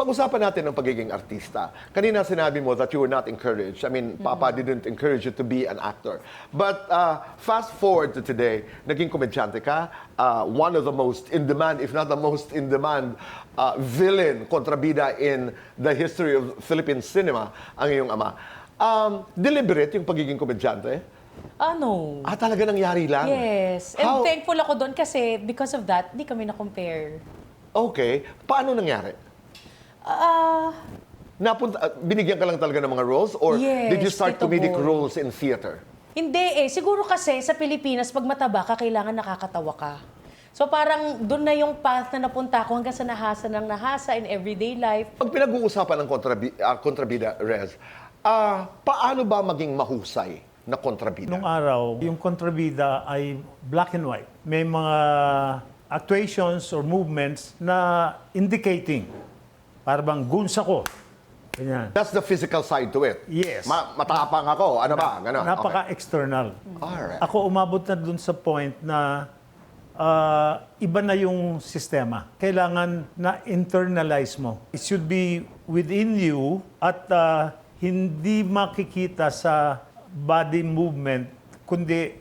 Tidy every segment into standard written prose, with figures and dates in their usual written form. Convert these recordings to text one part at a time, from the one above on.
Pag-usapan natin ang pagiging artista. Kanina sinabi mo that you were not encouraged. I mean, Papa didn't encourage you to be an actor. But fast forward to today, naging komedyante ka. One of the most in-demand, if not the most in-demand villain, kontrabida in the history of Philippine cinema, ang iyong ama. Deliberate yung pagiging komedyante? No. Talaga nangyari lang? Yes. And thankful ako doon kasi because of that, di kami na-compare. Okay. Paano nangyari? Binigyan ka lang talaga ng mga roles? Or Yes, did you start Tito comedic Boy. roles in theater? Hindi Siguro kasi sa Pilipinas, pag mataba ka, kailangan nakakatawa ka. So parang doon na yung path na napunta ko hanggang sa nahasa ng nahasa in everyday life. Pag pinag-uusapan ng kontrabida, Rez, paano ba maging mahusay na kontrabida? Nung araw, yung kontrabida ay black and white. May mga actuations or movements na indicating, parang guns ako. Ganyan. That's the physical side to it. Yes. Matapang ako. Ano ba? Ganon. Napaka-external. Alright. Ako umabot na dun sa point na iba na yung sistema. Kailangan na internalize mo. It should be within you at hindi makikita sa body movement, kundi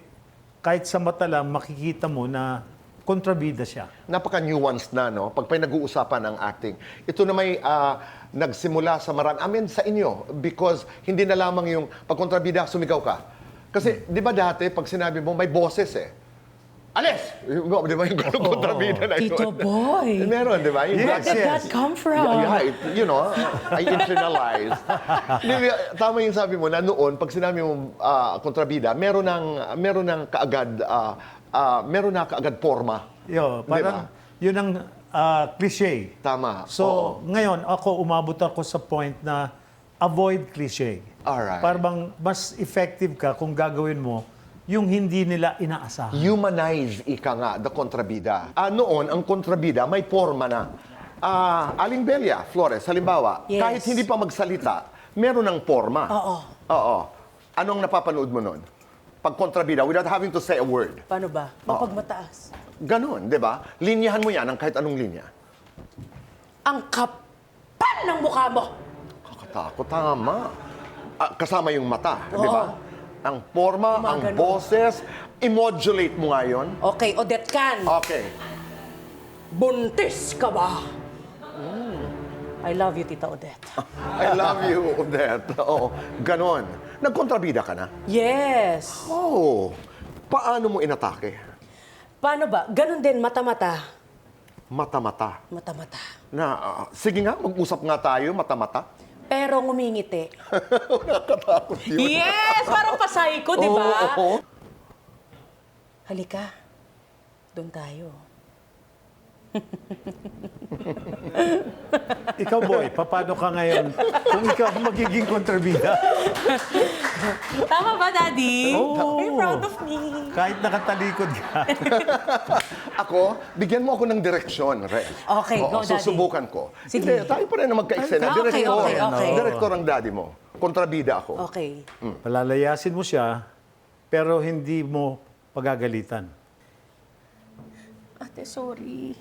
kahit sa mata lang makikita mo na kontrabida siya. Napaka-nuanced na, no? Pag nag-uusapan ng acting. Ito na may nagsimula sa sa inyo. Because hindi na lamang yung pag-kontrabida, sumigaw ka. Kasi, di ba dati, pag sinabi mo, may boses eh. Alis! Di ba yung kontrabida na yun? Tito Boy! Meron, di ba? Where did that come from? I internalized. Tama yung sabi mo na noon, pag sinabi mo kontrabida, meron ng kaagad forma. Parang yun ang cliche. Tama. So, ngayon, umabot ako sa point na avoid cliche. Alright. Parang mas effective ka kung gagawin mo yung hindi nila inaasahan. Humanize, ika nga, the kontrabida. Noon, ang kontrabida may forma na. Aling Belia, Flores, halimbawa, Yes. kahit hindi pa magsalita, meron ng forma. Oo. Anong napapanood mo noon? Pag kontrabida, without having to say a word. Paano ba? Mapagmataas. Ganon, di ba? Linyahan mo yan ng kahit anong linya. Ang kapal ng mukha mo! Kakatakot, tama. Kasama yung mata, di ba? Ang forma, ang Gumagano. boses, i-modulate mo nga yun. Okay, Odette Can. Okay. Buntis ka ba? I love you, Tita Odette. I love you, Odette. Oo, ganon. Nagkontrabida ka na? Yes. Oh, paano mo inatake? Paano ba? Ganon din, mata-mata. Mata-mata. Mata-mata. Sige nga, mag-usap nga tayo, mata-mata. Pero ngumingiti. Nakatakot yun. Yes! Parang pasay ko, di ba? Oo. Halika. Doon tayo. Ikaw, boy, paano ka ngayon kung ikaw ang magiging kontrabida? Tama ba, Daddy? Oo. Are you proud of me? Kahit nakatalikod ka. Ako, bigyan mo ako ng direksyon, Red. Okay, go, Daddy. Susubukan ko. Sige. Hindi, tayo pa rin na magka-eksena. Okay, okay. Direktor ang daddy mo. Kontrabida ako. Okay. Palalayasin mo siya, pero hindi mo pagagalitan. Ate, sorry.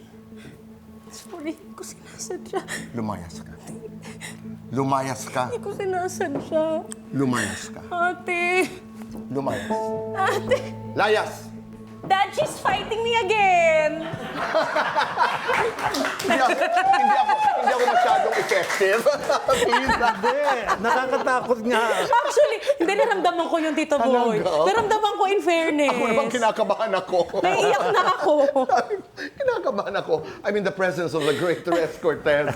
Sorry, hindi ko sinasadya. Lumayas ka. Lumayas ka. Hindi ko sinasadya. Lumayas ka. Ate! Lumayas. Ate! Layas! Dad, she's fighting me again! hindi ako masyadong effective. Please. Hindi, nakakatakot nga. Actually, hindi naramdaman ko yung Tito Boy. Talaga? Naramdaman ko in fairness. Ako naman kinakabahan ako. Naiiyak na ako. Kinakabahan ako. I'm in the presence of the great Rez Cortez.